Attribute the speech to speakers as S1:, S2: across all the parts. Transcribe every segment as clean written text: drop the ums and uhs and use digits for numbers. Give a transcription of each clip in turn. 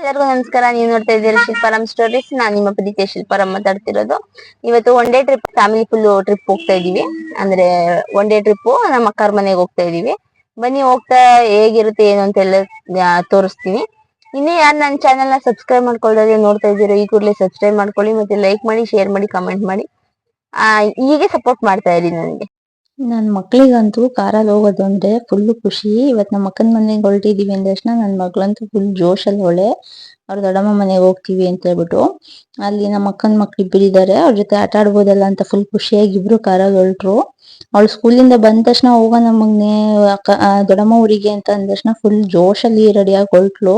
S1: ಎಲ್ಲರಿಗೂ ನಮಸ್ಕಾರ. ನೀವು ನೋಡ್ತಾ ಇದ್ದೀರಾ ಶಿಲ್ಪಾರಾಮ್ ಸ್ಟೋರೀಸ್. ನಾನು ನಿಮ್ಮ ಪ್ರೀತಿಯ ಶಿಲ್ಪಾರಾಮ್ ಮಾತಾಡ್ತಿರೋದು. ಇವತ್ತು one day trip, family full trip ಹೋಗ್ತಾ ಇದೀವಿ. ಅಂದ್ರೆ ಒನ್ ಡೇ ಟ್ರಿಪ್ ನಮ್ಮ ಅಕ್ಕರ ಮನೆಗೆ ಹೋಗ್ತಾ ಇದೀವಿ. ಬನ್ನಿ, ಹೋಗ್ತಾ ಹೇಗಿರುತ್ತೆ ಏನು ಅಂತ ಎಲ್ಲ ತೋರಿಸ್ತೀನಿ. ಇನ್ನೇ ಯಾರು ನನ್ನ ಚಾನೆಲ್ ನ ಸಬ್ಸ್ಕ್ರೈಬ್ ಮಾಡ್ಕೊಳ್ಳೋದೇ ನೋಡ್ತಾ ಇದ್ದೀರಾ, ಈ ಕೂಡಲೇ ಸಬ್ಸ್ಕ್ರೈಬ್ ಮಾಡ್ಕೊಳ್ಳಿ, ಮತ್ತೆ ಲೈಕ್ ಮಾಡಿ, ಶೇರ್ ಮಾಡಿ, ಕಮೆಂಟ್ ಮಾಡಿ. ಹೀಗೆ ಸಪೋರ್ಟ್ ಮಾಡ್ತಾ ಇರಿ ನನಗೆ.
S2: ನನ್ ಮಕ್ಳಿಗಂತೂ ಕಾರಲ್ಲಿ ಹೋಗೋದು ಅಂದ್ರೆ ಫುಲ್ ಖುಷಿ. ಇವತ್ ನಮ್ಮ ಅಕ್ಕನ ಮನೆಗೆ ಹೊರಟಿದೀವಿ ಅಂದ ತಕ್ಷಣ ನನ್ ಮಗಳಂತೂ ಫುಲ್ ಜೋಶಲ್ಲಿ ಅವಳೆ. ಅವ್ರ ದೊಡ್ಡಮ್ಮ ಮನೆಗೆ ಹೋಗ್ತೀವಿ ಅಂತ ಹೇಳ್ಬಿಟ್ಟು, ಅಲ್ಲಿ ನಮ್ಮ ಅಕ್ಕನ ಮಕ್ಳು ಇಬ್ಬರು ಇದಾರೆ, ಅವ್ರ ಜೊತೆ ಆಟ ಆಡ್ಬೋದಲ್ಲ ಅಂತ ಫುಲ್ ಖುಷಿಯಾಗಿ ಇಬ್ರು ಕಾರಲ್ಲಿ ಹೊರಟ್ರು. ಅವಳು ಸ್ಕೂಲಿಂದ ಬಂದ ತಕ್ಷಣ ಹೋಗೋಣ ಮಗ್ನೆ ದೊಡ್ಡಮ್ಮ ಊರಿಗೆ ಅಂತ ಅಂದ ತಕ್ಷಣ ಫುಲ್ ಜೋಶಲ್ಲಿ ರೆಡಿಯಾಗಿ ಹೊರಟ್ಲು.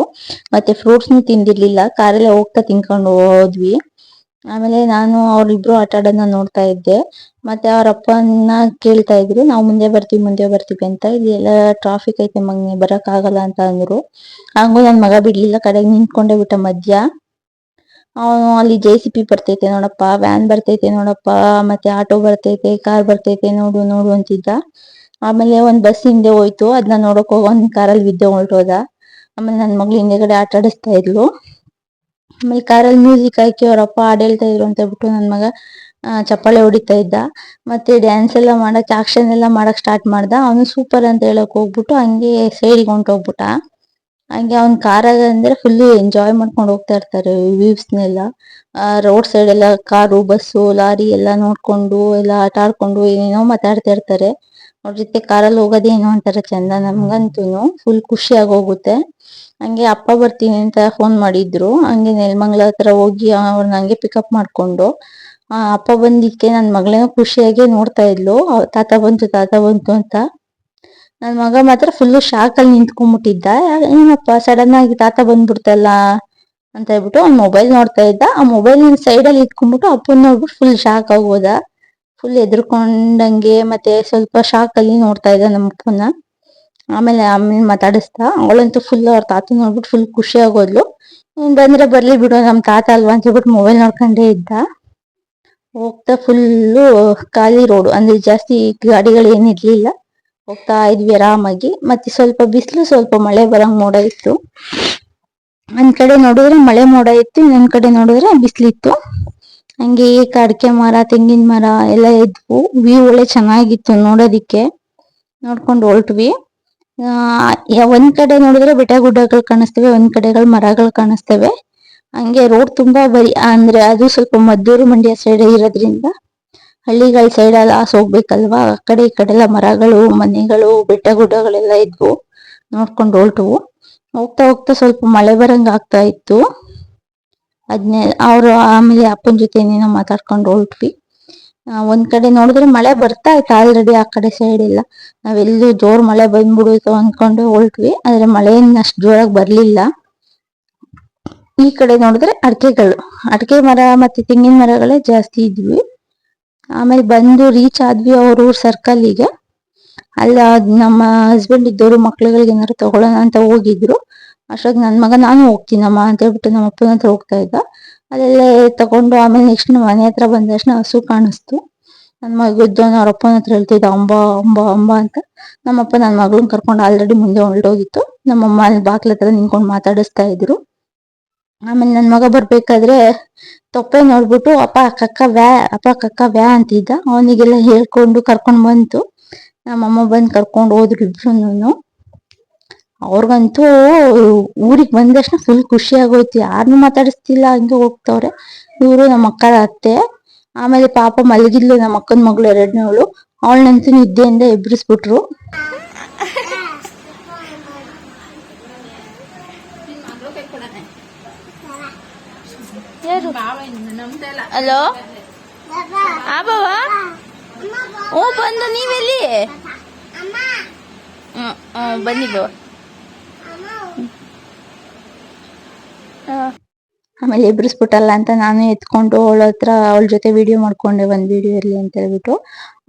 S2: ಮತ್ತೆ ಫ್ರೂಟ್ಸ್ನು ತಿಂದಿರ್ಲಿಲ್ಲ, ಕಾರಲ್ಲೇ ಹೋಗ್ತಾ ತಿನ್ಕೊಂಡು ಹೋದ್ವಿ. ಆಮೇಲೆ ನಾನು ಅವ್ರಿಬ್ರು ಆಟ ಆಡೋದನ್ನ ನೋಡ್ತಾ ಇದ್ದೆ. ಮತ್ತೆ ಅವ್ರ ಅಪ್ಪನ ಕೇಳ್ತಾ ಇದ್ರು, ನಾವು ಮುಂದೆ ಬರ್ತೀವಿ ಅಂತ. ಇಲ್ಲಿ ಎಲ್ಲ ಟ್ರಾಫಿಕ್ ಐತೆ ಮಗ್ನೆ, ಬರಕ್ ಆಗಲ್ಲ ಅಂತ ಅಂದ್ರು. ಹಂಗು ನನ್ ಮಗ ಬಿಡ್ಲಿಲ್ಲ, ಕಡೆಗೆ ನಿಂತ್ಕೊಂಡೇ ಬಿಟ್ಟ ಮಧ್ಯ. ಅವನು ಅಲ್ಲಿ JCB ಬರ್ತೈತೆ ನೋಡಪ್ಪ, ವ್ಯಾನ್ ಬರ್ತೈತೆ ನೋಡಪ್ಪ, ಮತ್ತೆ ಆಟೋ ಬರ್ತೈತೆ, ಕಾರ್ ಬರ್ತೈತೆ, ನೋಡು ನೋಡು ಅಂತಿದ್ದ. ಆಮೇಲೆ ಒಂದ್ ಬಸ್ ಹಿಂದೆ ಹೋಯ್ತು, ಅದನ್ನ ನೋಡಕ್ ಹೋಗ ಒಂದ್ ಕಾರಲ್ಲಿ ಬಿದ್ದ ಹೊರಟೋದ. ಆಮೇಲೆ ನನ್ ಮಗ್ಳು ಹಿಂದೆಗಡೆ ಆಟ ಆಡಿಸ್ತಾ ಇದ್ಲು. ಆಮೇಲೆ ಕಾರಲ್ಲಿ ಮ್ಯೂಸಿಕ್ ಹಾಕಿ ಅವ್ರಪ್ಪ ಹಾಡ್ ಹೇಳ್ತಾ ಇದ್ರು ಅಂತ ಹೇಳ್ಬಿಟ್ಟು ನನ್ ಮಗ ಚಪ್ಪಾಳೆ ಹೊಡಿತಾ ಇದ್ದ. ಮತ್ತೆ ಡ್ಯಾನ್ಸ್ ಎಲ್ಲ ಮಾಡಕ್, ಆಕ್ಷನ್ ಎಲ್ಲ ಮಾಡಕ್ ಸ್ಟಾರ್ಟ್ ಮಾಡ್ದ. ಅವನು ಸೂಪರ್ ಅಂತ ಹೇಳಕ್ ಹೋಗ್ಬಿಟ್ಟು ಹಂಗೆ ಸೈಡ್ಗೆ ಹೊಂಟೋಗ್ಬಿಟ್ಟ. ಹಂಗೆ ಅವ್ನ್ ಕಾರಾಗ ಅಂದ್ರೆ ಫುಲ್ ಎಂಜಾಯ್ ಮಾಡ್ಕೊಂಡು ಹೋಗ್ತಾ ಇರ್ತಾರೆ ವ್ಯೂಸ್ನೆಲ್ಲ. ರೋಡ್ ಸೈಡ್ ಎಲ್ಲ ಕಾರು, ಬಸ್ಸು, ಲಾರಿ ಎಲ್ಲ ನೋಡ್ಕೊಂಡು ಎಲ್ಲ ಆಟ ಆಡ್ಕೊಂಡು ಏನೇನೋ ಮಾತಾಡ್ತಾ ಇರ್ತಾರೆ. ಅವ್ರ ಜೊತೆ ಕಾರಲ್ಲಿ ಹೋಗೋದೇ ಏನೋ ಒಂಥರ ಚಂದ. ನಮ್ಗಂತೂನು ಫುಲ್ ಖುಷಿಯಾಗಿ ಹೋಗುತ್ತೆ. ಹಂಗೆ ಅಪ್ಪ ಬರ್ತೀನಿ ಅಂತ ಫೋನ್ ಮಾಡಿದ್ರು. ಹಂಗೆ ನೆಲಮಂಗಲ ಹತ್ರ ಹೋಗಿ ಅವ್ರನ್ನ ಹಂಗೆ ಪಿಕಪ್ ಮಾಡ್ಕೊಂಡು ಅಪ್ಪ ಬಂದಿಕ್ಕೆ ನನ್ ಮಗಳೇನೋ ಖುಷಿಯಾಗಿ ನೋಡ್ತಾ ಇದ್ಲು, ತಾತ ಬಂತು ಅಂತ. ನನ್ ಮಗ ಮಾತ್ರ ಫುಲ್ ಶಾಕ್ ಅಲ್ಲಿ ನಿಂತ್ಕೊಂಡ್ಬಿಟ್ಟಿದ್ದ. ಏನಪ್ಪ ಸಡನ್ ಆಗಿ ತಾತ ಬಂದ್ಬಿಡ್ತಲ್ಲ ಅಂತ ಹೇಳ್ಬಿಟ್ಟು ಅವ್ನ್ ಮೊಬೈಲ್ ನೋಡ್ತಾ ಇದ್ದ. ಆ ಮೊಬೈಲ್ ಸೈಡ್ ಅಲ್ಲಿ ಇಟ್ಕೊಂಡ್ಬಿಟ್ಟು ಅಪ್ಪನ್ ನೋಡ್ಬಿಟ್ಟು ಫುಲ್ ಶಾಕ್ ಆಗೋದ. ಫುಲ್ ಎದ್ರಕೊಂಡಂಗೆ ಮತ್ತೆ ಸ್ವಲ್ಪ ಶಾಕ್ ಅಲ್ಲಿ ನೋಡ್ತಾ ಇದ್ದ ನಮ್ಮ ಅಪ್ಪನ. ಆಮೇಲೆ ಮಾತಾಡಿಸ್ದ. ಅವಳಂತೂ ಫುಲ್ ಅವ್ರ ತಾತ ನೋಡ್ಬಿಟ್ಟು ಫುಲ್ ಖುಷಿ ಆಗೋದ್ಲು. ಬಂದ್ರೆ ಬರ್ಲಿ ಬಿಡು, ನಮ್ ತಾತ ಅಲ್ವಾ ಅಂತ ಹೇಳ್ಬಿಟ್ಟು ಮೊಬೈಲ್ ನೋಡ್ಕೊಂಡೇ ಇದ್ದ. ಹೋಗ್ತಾ ಫುಲ್ಲು ಖಾಲಿ ರೋಡು, ಅಂದ್ರೆ ಜಾಸ್ತಿ ಗಾಡಿಗಳು ಏನಿರ್ಲಿಲ್ಲ. ಹೋಗ್ತಾ ಇದ್ವಿ ಆರಾಮಾಗಿ. ಮತ್ತೆ ಸ್ವಲ್ಪ ಬಿಸಿಲು, ಸ್ವಲ್ಪ ಮಳೆ ಬರಂಗ್ ಮೋಡ ಇತ್ತು. ಒಂದ್ ಕಡೆ ನೋಡಿದ್ರೆ ಮಳೆ ಮೋಡ ಇತ್ತು, ಇನ್ನೊಂದ್ ಕಡೆ ನೋಡಿದ್ರೆ ಬಿಸಿಲಿತ್ತು. ಹಂಗೆ ಅಡಿಕೆ ಮರ, ತೆಂಗಿನ ಮರ ಎಲ್ಲ ಇದ್ವು. ವ್ಯೂ ಒಳ್ಳೆ ಚೆನ್ನಾಗಿತ್ತು ನೋಡೋದಿಕ್ಕೆ. ನೋಡ್ಕೊಂಡು ಹೊರಟ್ವಿ. ಒಂದ್ ಕಡೆ ನೋಡಿದ್ರೆ ಬೆಟ್ಟ ಗುಡ್ಡಗಳು ಕಾಣಿಸ್ತವೆ, ಒಂದ್ ಕಡೆಗಳು ಮರಗಳು ಕಾಣಿಸ್ತವೆ. ಹಂಗೆ ರೋಡ್ ತುಂಬಾ ಬರಿ ಅಂದ್ರೆ ಅದು ಸ್ವಲ್ಪ ಮದ್ದೂರು ಮಂಡ್ಯ ಸೈಡ್ ಇರೋದ್ರಿಂದ ಹಳ್ಳಿಗಳ ಸೈಡ್ ಎಲ್ಲ ಹೋಗ್ಬೇಕಲ್ವಾ. ಆ ಕಡೆ ಈ ಕಡೆ ಎಲ್ಲ ಮರಗಳು, ಮನೆಗಳು, ಬೆಟ್ಟ ಗುಡ್ಡಗಳೆಲ್ಲ ಇದ್ವು. ನೋಡ್ಕೊಂಡು ಹೊರಟವು. ಹೋಗ್ತಾ ಹೋಗ್ತಾ ಸ್ವಲ್ಪ ಮಳೆ ಬರಂಗ ಆಗ್ತಾ ಇತ್ತು. ಅವ್ರು ಆಮೇಲೆ ಅಪ್ಪನ ಜೊತೆ ಏನೇನೋ ಮಾತಾಡ್ಕೊಂಡು ಹೊರಟ್ವಿ. ಒಂದ್ ಕಡೆ ನೋಡಿದ್ರೆ ಮಳೆ ಬರ್ತಾ ಇತ್ತು ಆಲ್ರೆಡಿ ಆ ಕಡೆ ಸೈಡ್ ಎಲ್ಲ. ನಾವೆಲ್ಲೂ ಜೋರ್ ಮಳೆ ಬಂದ್ಬಿಡುತ್ತೋ ಅನ್ಕೊಂಡು ಹೊರಟ್ವಿ, ಆದ್ರೆ ಮಳೆ ಅಷ್ಟು ಜೋರಾಗಿ ಬರ್ಲಿಲ್ಲ. ಈ ಕಡೆ ನೋಡಿದ್ರೆ ಅಡಿಕೆ ಮರ ಮತ್ತೆ ತೆಂಗಿನ ಮರಗಳೇ ಜಾಸ್ತಿ ಇದ್ವಿ. ಆಮೇಲೆ ಬಂದು ರೀಚ್ ಆದ್ವಿ ಅವ್ರ ಊರ್ ಸರ್ಕಲ್ಗೆ. ಅಲ್ಲ ನಮ್ಮ ಹಸ್ಬೆಂಡ್ ಇದ್ದವರು ಮಕ್ಳುಗಳಿಗೆ ಏನಾದ್ರು ತಗೊಳ್ಳೋಣ ಅಂತ ಹೋಗಿದ್ರು. ಅಷ್ಟೊತ್ತಿಗೆ ನನ್ ಮಗ ನಾನು ಹೋಗ್ತೀನಮ್ಮ ಅಂತ ಹೇಳ್ಬಿಟ್ಟು ನಮ್ಮ ಅಪ್ಪನ ಹತ್ರ ಹೋಗ್ತಾ ಇದ್ದ. ಅಲ್ಲೆಲ್ಲ ತಗೊಂಡು ಆಮೇಲೆ ನೆಕ್ಸ್ಟ್ ನಮ್ಮ ಮನೆ ಹತ್ರ ಬಂದ ತಕ್ಷಣ ಹಸು ಕಾಣಿಸ್ತು. ನನ್ ಮಗ ಇದ್ದವನು ಅವ್ರ ಅಪ್ಪನ ಹತ್ರ ಹೇಳ್ತಿದ್ದ ಅಂಬಾ ಅಂಬಾ ಅಂಬಾ ಅಂತ. ನಮ್ಮಪ್ಪ ನನ್ ಮಗಳನ್ನ ಕರ್ಕೊಂಡು ಆಲ್ರೆಡಿ ಮುಂದೆ ಹೊರಟೋಗಿತ್ತು. ನಮ್ಮಮ್ಮ ಅಲ್ಲಿ ಬಾಕ್ಲ ಹತ್ರ ನಿಂತ್ಕೊಂಡು ಮಾತಾಡಿಸ್ತಾ ಇದ್ರು. ಆಮೇಲೆ ನನ್ ಮಗ ಬರ್ಬೇಕಾದ್ರೆ ತೊಪ್ಪೆ ನೋಡ್ಬಿಟ್ಟು ಅಪ್ಪ ಕಕ್ಕ ವ್ಯಾ ಅಂತಿದ್ದ. ಅವನಿಗೆಲ್ಲ ಹೇಳ್ಕೊಂಡು ಕರ್ಕೊಂಡ್ ಬಂತು. ನಮ್ಮಮ್ಮ ಬಂದ್ ಕರ್ಕೊಂಡ್ ಹೋದ್ರು ಇಬ್ರುನು. ಅವ್ರಿಗಂತೂ ಊರಿಗೆ ಬಂದ ತಕ್ಷಣ ಫುಲ್ ಖುಷಿ ಆಗೋಯ್ತು. ಯಾರನ್ನು ಮಾತಾಡಿಸ್ತಿಲ್ಲ, ಹಂಗೆ ಹೋಗ್ತವ್ರೆ. ಇವ್ರು ನಮ್ಮ ಅಕ್ಕರ ಅತ್ತೆ. ಆಮೇಲೆ ಪಾಪ ಮಲಗಿದ್ಲು ನಮ್ಮ ಅಕ್ಕನ ಮಗಳು, ಎರಡನೇವಳು. ಅವಳನಂತೂ ನಿದ್ದೆಯಿಂದ ಎಬ್ಬಿಸ್ಬಿಟ್ರು.
S1: ಹಲೋ ಬಾವ, ಓ ಬಂದು ನೀವೆಲ್ಲಿ? ಬನ್ನಿ ಬಾವ.
S2: ಆಮೇಲೆ ಎಬ್ಬಿಸ್ಬಿಟ್ಟಲ್ಲ ಅಂತ ನಾನು ಎತ್ಕೊಂಡು ಅವಳ ಜೊತೆ ವಿಡಿಯೋ ಮಾಡ್ಕೊಂಡೆ, ಒಂದ್ ವಿಡಿಯೋ ಇರ್ಲಿ ಅಂತ ಹೇಳ್ಬಿಟ್ಟು.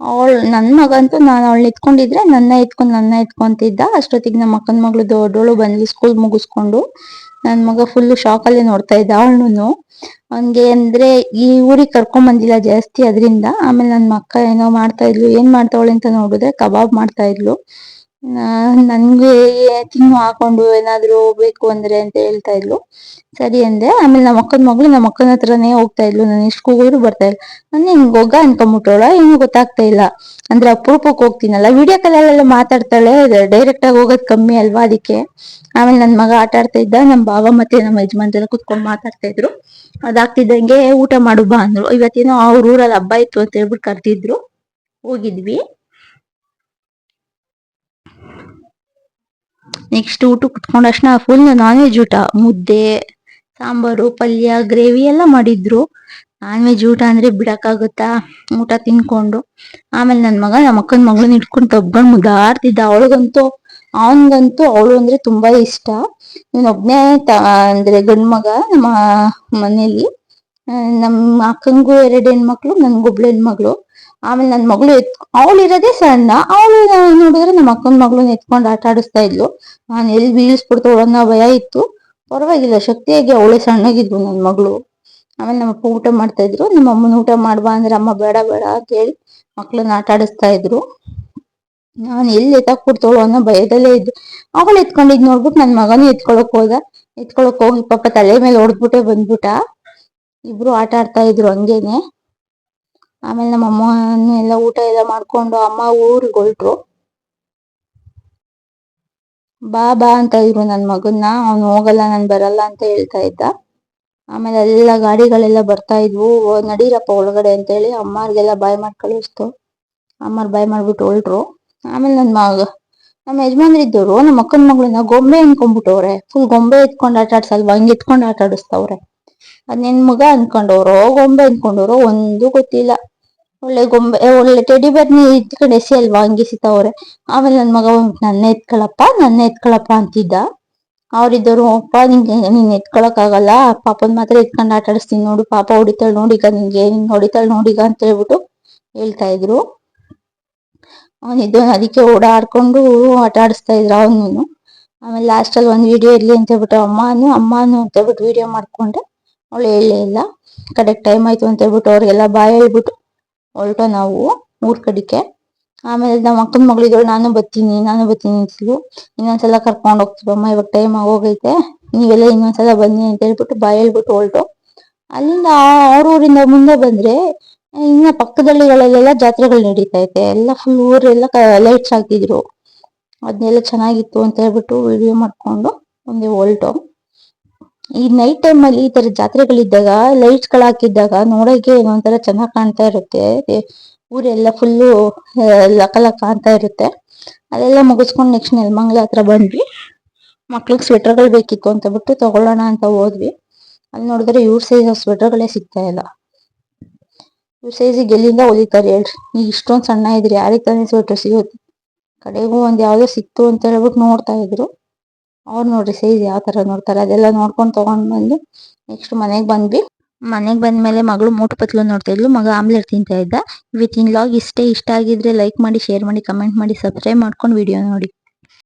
S2: ನನ್ ಮಗಂತೂ ನಾನು ಅವಳನ್ನ ಎತ್ಕೊಂಡಿದ್ರೆ ನನ್ನ ಎತ್ಕೊಂತಿದ್ದ. ಅಷ್ಟೊತ್ತಿಗೆ ನಮ್ಮ ಅಕ್ಕನ ಮಗಳು ದೊಡ್ಡೋಳು ಬಂದ್ಲು ಸ್ಕೂಲ್ ಮುಗಿಸ್ಕೊಂಡು. ನನ್ ಮಗ ಫುಲ್ ಶಾಕ್ ಅಲ್ಲಿ ನೋಡ್ತಾ ಇದ್ದ ಅವಳನ್ನು. ಅವನ್ಗೆ ಅಂದ್ರೆ ಈ ಊರಿಗೆ ಕರ್ಕೊಂಡ್ ಬಂದಿಲ್ಲ ಜಾಸ್ತಿ ಅದ್ರಿಂದ. ಆಮೇಲೆ ನನ್ ಅಕ್ಕ ಏನೋ ಮಾಡ್ತಾ ಇದ್ಲು, ಏನ್ ಮಾಡ್ತಾವಳೆ ಅಂತ ನೋಡಿದ್ರೆ ಕಬಾಬ್ ಮಾಡ್ತಾ ಇದ್ಲು. ನನ್ಗೆ ತಿನ್ನು ಹಾಕೊಂಡು ಏನಾದ್ರು ಬೇಕು ಅಂದ್ರೆ ಅಂತ ಹೇಳ್ತಾ ಇದ್ಲು. ಸರಿ ಅಂದೆ. ಆಮೇಲೆ ನಮ್ಮ ಅಕ್ಕನ ಮಗಳು ನಮ್ಮ ಅಕ್ಕನ ಹತ್ರನೇ ಹೋಗ್ತಾ ಇದ್ಲು. ನಾನು ಎಷ್ಟು ಕೂಗಿದ್ರು ಬರ್ತಾ ಇಲ್ಲ. ನಾನು ಹಿಂಗ್ ಹೋಗ ಅನ್ಕೊಂಡ್ಬಿಟ್ಟೋಳ, ಏನು ಗೊತ್ತಾಗ್ತಾ ಇಲ್ಲ. ಅಂದ್ರೆ ಅಪರೂಪಕ್ಕೆ ಹೋಗ್ತೀನಲ್ಲ, ವಿಡಿಯೋ ಕಾಲೆಲ್ಲ ಮಾತಾಡ್ತಾಳೆ, ಡೈರೆಕ್ಟ್ ಆಗಿ ಹೋಗೋದ್ ಕಮ್ಮಿ ಅಲ್ವಾ, ಅದಕ್ಕೆ. ಆಮೇಲೆ ನನ್ ಮಗ ಆಟ ಆಡ್ತಾ ಇದ್ದ, ನಮ್ ಬಾವ ಮತ್ತೆ ನಮ್ಮ ಯಜಮಾನ್ರೆಲ್ಲ ಕುತ್ಕೊಂಡ್ ಮಾತಾಡ್ತಾ ಇದ್ರು. ಅದಾಗ್ತಿದ್ದಂಗೆ ಊಟ ಮಾಡು ಬಾ ಅಂದ್ರು. ಇವತ್ತೇನೋ ಅವ್ರ ಊರಲ್ಲಿ ಹಬ್ಬ ಇತ್ತು ಅಂತ ಹೇಳ್ಬಿಟ್ಟು ಕರ್ದಿದ್ರು, ಹೋಗಿದ್ವಿ. ನೆಕ್ಸ್ಟ್ ಊಟ ಕುತ್ಕೊಂಡ ತಕ್ಷಣ ಫುಲ್ ನಾನ್ ವೆಜ್ ಊಟ, ಮುದ್ದೆ, ಸಾಂಬಾರು, ಪಲ್ಯ, ಗ್ರೇವಿ ಎಲ್ಲ ಮಾಡಿದ್ರು. ನಾನ್ ವೆಜ್ ಊಟ ಅಂದ್ರೆ ಬಿಡಕ್ಕಾಗುತ್ತಾ, ಊಟ ತಿನ್ಕೊಂಡು. ಆಮೇಲೆ ನನ್ ಮಗ ನಮ್ಮ ಅಕ್ಕನ ಮಗಳನ್ನ ಇಟ್ಕೊಂಡು ತಬ್ಕೊಂಡ್ ಮುದ್ದಾಡ್ತಿದ್ದ. ಅವನ್ಗಂತೂ ಅವಳು ಅಂದ್ರೆ ತುಂಬಾ ಇಷ್ಟ. ಒಬ್ನೇ ಅಂದ್ರೆ ಗಂಡ್ ಮಗ ನಮ್ಮ ಮನೇಲಿ. ನಮ್ಮ ಅಕ್ಕಂಗೂ 2 ಹೆಣ್ಮಕ್ಳು, ನನ್ಗೊಬ್ಳು ಹೆಣ್ಮಗಳು. ಆಮೇಲೆ ನನ್ ಮಗಳು ಅವಳು ಇರೋದೇ ಸಣ್ಣ. ಅವಳು ನೋಡಿದ್ರೆ ನಮ್ಮ ಅಕ್ಕನ ಮಗಳನ್ನ ಎತ್ಕೊಂಡು ಆಟ ಆಡಿಸ್ತಾ ಇದ್ಲು. ನಾನು ಎಲ್ಲಿ ಬೀಳಿಸ್ಬಿಡ್ತಾಳೋ ಅನ್ನೋ ಭಯ ಇತ್ತು. ಪರವಾಗಿಲ್ಲ, ಶಕ್ತಿಯಾಗಿ ಅವಳೇ ಸಣ್ಣಗಿದ್ಲು ನನ್ ಮಗಳು. ಆಮೇಲೆ ನಮ್ಮಪ್ಪ ಊಟ ಮಾಡ್ತಾ ಇದ್ರು. ನಮ್ಮ ಅಮ್ಮನ ಊಟ ಮಾಡ್ಬಾ ಅಂದ್ರೆ ಅಮ್ಮ ಬೇಡ ಬೇಡ ಅಂತ ಹೇಳಿ ಮಕ್ಳನ್ನ ಆಟ ಆಡಿಸ್ತಾ ಇದ್ರು. ನಾನು ಎಲ್ಲಿ ಎತ್ತಾಕ್ಬಿಡ್ತಾಳೋ ಅನ್ನೋ ಭಯದಲ್ಲೇ ಇದ್ದೆ. ಅವಳು ಎತ್ಕೊಂಡಿದ್ ನೋಡ್ಬಿಟ್ಟು ನನ್ ಮಗನೂ ಎತ್ಕೊಳಕ್ ಹೋದ. ಎತ್ಕೊಳಕ್ ಹೋಗಿ ಪಾಪ ತಲೆ ಮೇಲೆ ಹೊಡೆದ್ಬಿಟ್ಟೆ ಬಂದ್ಬಿಟ್ಟ. ಇಬ್ರು ಆಟ ಆಡ್ತಾ ಇದ್ರು ಹಂಗೇನೆ. ಆಮೇಲೆ ನಮ್ಮ ಅಮ್ಮ ಎಲ್ಲ ಊಟ ಎಲ್ಲ ಮಾಡ್ಕೊಂಡು ಅಮ್ಮ ಊರಿಗೆ ಹೊರಟ್ರು. ಬಾ ಬಾ ಅಂತ ಇದ್ರು ನನ್ ಮಗನ್ನ. ಅವ್ನು ಹೋಗಲ್ಲ, ನಾನ್ ಬರಲ್ಲ ಅಂತ ಹೇಳ್ತಾ ಇದ್ದ. ಆಮೇಲೆ ಎಲ್ಲ ಗಾಡಿಗಳೆಲ್ಲ ಬರ್ತಾ ಇದ್ವು. ನಡೀರಪ್ಪ ಒಳಗಡೆ ಅಂತ ಹೇಳಿ ಅಮ್ಮಾರ್ಗೆಲ್ಲ ಬಾಯ್ ಮಾಡಿ ಕಳಿಸ್ತು. ಅಮ್ಮಾರ್ ಬಾಯ್ ಮಾಡ್ಬಿಟ್ಟು ಹೊರಟ್ರು. ಆಮೇಲೆ ನಮ್ಮ ಯಜಮಾನ್ರು ಇದ್ದವ್ರು ನಮ್ಮ ಅಕ್ಕನ ಮಗಳನ್ನ ಗೊಂಬೆ ಅನ್ಕೊಂಡ್ಬಿಟ್ಟವ್ರೆ. ಫುಲ್ ಗೊಂಬೆ ಎತ್ಕೊಂಡ್ ಆಟ ಆಡ್ಸಲ್ವಾ, ಹಂಗ್ ಎತ್ಕೊಂಡ್ ಆಟ ಆಡಿಸ್ತವ್ರೆ. ಅದ್ನೇನ್ ಮಗ ಅನ್ಕೊಂಡವ್ರೋ ಗೊಂಬೆ ಅನ್ಕೊಂಡವ್ರೋ ಒಂದು ಗೊತ್ತಿಲ್ಲ. ಒಳ್ಳೆ ಟೆಡಿ ಬೇರ್ನ ಎತ್ಕೊಂಡ್ ಎಸಿ ಅಲ್ವಾ, ಹಂಗೆ ಎಸಿತಾವ್ರೆ. ಆಮೇಲೆ ನನ್ ಮಗ ನನ್ನ ಎತ್ಕೊಳಪ್ಪ ಅಂತಿದ್ದ. ಅವ್ರಿದ್ದವ್ರು, ಅಪ್ಪ ನೀನ್ ಎತ್ಕೊಳಕ್ ಆಗಲ್ಲ, ಪಾಪನ್ ಮಾತ್ರ ಎತ್ಕೊಂಡ್ ಆಟ ಆಡಿಸ್ತೀನಿ ನೋಡು, ಪಾಪ ಹೊಡಿತಾಳ ನೋಡಿಗ ನಿಂಗೆ, ನಿನ್ ಹೊಡಿತಾಳ ನೋಡಿಗ ಅಂತ ಹೇಳ್ಬಿಟ್ಟು ಹೇಳ್ತಾ ಇದ್ರು. ಅವನಿದ್ದು ಅದಕ್ಕೆ ಓಡಾಡ್ಕೊಂಡು ಆಟ ಆಡಿಸ್ತಾ ಇದ್ರ ಅವನು. ಆಮೇಲೆ ಲಾಸ್ಟ್ ಅಲ್ಲಿ ಒಂದ್ ವಿಡಿಯೋ ಇರ್ಲಿ ಅಂತ ಹೇಳ್ಬಿಟ್ಟು ಅಮ್ಮನು ಅಂತ ಹೇಳ್ಬಿಟ್ಟು ವಿಡಿಯೋ ಮಾಡ್ಕೊಂಡೆ. ಅವಳು ಹೇಳಲೇ ಇಲ್ಲ. ಕರೆಕ್ಟ್ ಟೈಮ್ ಆಯ್ತು ಅಂತ ಹೇಳ್ಬಿಟ್ಟು ಅವ್ರಿಗೆಲ್ಲ ಬಾಯ್ ಹೇಳ್ಬಿಟ್ಟು ಹೊರಟೋ ನಾವು ಊರ್ ಕಡಿಕೆ. ಆಮೇಲೆ ನಮ್ಮ ಅಕ್ಕನ ಮಗಳಿದ್ದವಳು, ನಾನು ಬರ್ತೀನಿ ಅಂತಿದ್ಲು. ಇನ್ನೊಂದ್ಸಲ ಕರ್ಕೊಂಡ್ ಹೋಗ್ತೀವಮ್ಮ, ಇವಾಗ ಟೈಮ್ ಆಗೋಗೈತೆ, ನೀವೆಲ್ಲ ಇನ್ನೊಂದ್ಸಲ ಬನ್ನಿ ಅಂತ ಹೇಳ್ಬಿಟ್ಟು ಬಾಯ್ ಹೇಳ್ಬಿಟ್ಟು ಹೊರಟು. ಅಲ್ಲಿಂದ ಅವ್ರ ಊರಿಂದ ಮುಂದೆ ಬಂದ್ರೆ ಇನ್ನ ಪಕ್ಕದಳ್ಳಿಗಳಲ್ಲೆಲ್ಲ ಜಾತ್ರೆಗಳು ನಡೀತಾ ಐತೆ. ಎಲ್ಲ ಫುಲ್ ಊರೆಲ್ಲ ಲೈಟ್ಸ್ ಹಾಕಿದ್ರು. ಅದನ್ನೆಲ್ಲ ಚೆನ್ನಾಗಿತ್ತು ಅಂತ ಹೇಳ್ಬಿಟ್ಟು ವಿಡಿಯೋ ಮಾಡ್ಕೊಂಡು ಮುಂದೆ ಹೊರಟು. ಈ ನೈಟ್ ಟೈಮ್ ಅಲ್ಲಿ ಈ ತರ ಜಾತ್ರೆಗಳಿದ್ದಾಗ ಲೈಟ್ಸ್ ಗಳು ಹಾಕಿದ್ದಾಗ ನೋಡಕ್ಕೆ ಒಂಥರ ಚೆನ್ನಾಗ್ ಕಾಣ್ತಾ ಇರುತ್ತೆ. ಊರೆಲ್ಲ ಫುಲ್ಲು ಲಕ ಅಂತ ಇರುತ್ತೆ. ಅದೆಲ್ಲ ಮುಗಿಸ್ಕೊಂಡು ನೆಕ್ಸ್ಟ್ ನೆಲಮಂಗಲ ಹತ್ರ ಬಂದ್ವಿ. ಮಕ್ಳಿಗೆ ಸ್ವೆಟರ್ಗಳು ಬೇಕಿತ್ತು ಅಂತ ಬಿಟ್ಟು ತಗೊಳ್ಳೋಣ ಅಂತ ಹೋದ್ವಿ. ಅಲ್ಲಿ ನೋಡಿದ್ರೆ ಇವ್ರ ಸೈಜ್ ಸ್ವೆಟರ್ಗಳೇ ಸಿಗ್ತಾ ಇಲ್ಲ. ಇವ್ರ ಸೈಜಿಗೆ ಎಲ್ಲಿಂದ ಹೊಲಿತಾರೆ ಹೇಳ್ರಿ, ಈಗ ಇಷ್ಟೊಂದ್ ಸಣ್ಣ ಇದ್ರಿ ಯಾರಿಗೆ ತಾನೇ ಸ್ವೆಟರ್ ಸಿಗುತ್ತೆ. ಕಡೆಗೂ ಒಂದ್ ಯಾವ್ದೋ ಸಿಕ್ತು ಅಂತ ಹೇಳ್ಬಿಟ್ಟು ನೋಡ್ತಾ ಇದ್ರು. ಅವ್ರು ನೋಡ್ರಿ ಸೈಜ್ ಯಾವ ತರ ನೋಡ್ತಾರೆ. ಅದೆಲ್ಲ ನೋಡ್ಕೊಂಡು ತಗೊಂಡ್ ಬಂದು ನೆಕ್ಸ್ಟ್ ಮನೆಗ್ ಬಂದ್ವಿ. ಮನೆಗ್ ಬಂದ್ಮೇಲೆ ಮಗಳು ಮೋಟು ಪತ್ಲು ನೋಡ್ತಾ ಇದ್ಲು, ಮಗ ಆಮ್ಲೆಟ್ ತಿಂತಾ ಇದ್ದ. ಇವತ್ತಿನ ವ್ಲಾಗ್ ಇಷ್ಟ ಆಗಿದ್ರೆ ಲೈಕ್ ಮಾಡಿ, ಶೇರ್ ಮಾಡಿ, ಕಮೆಂಟ್ ಮಾಡಿ, ಸಬ್ಸ್ಕ್ರೈಬ್ ಮಾಡ್ಕೊಂಡು ವಿಡಿಯೋ ನೋಡಿ.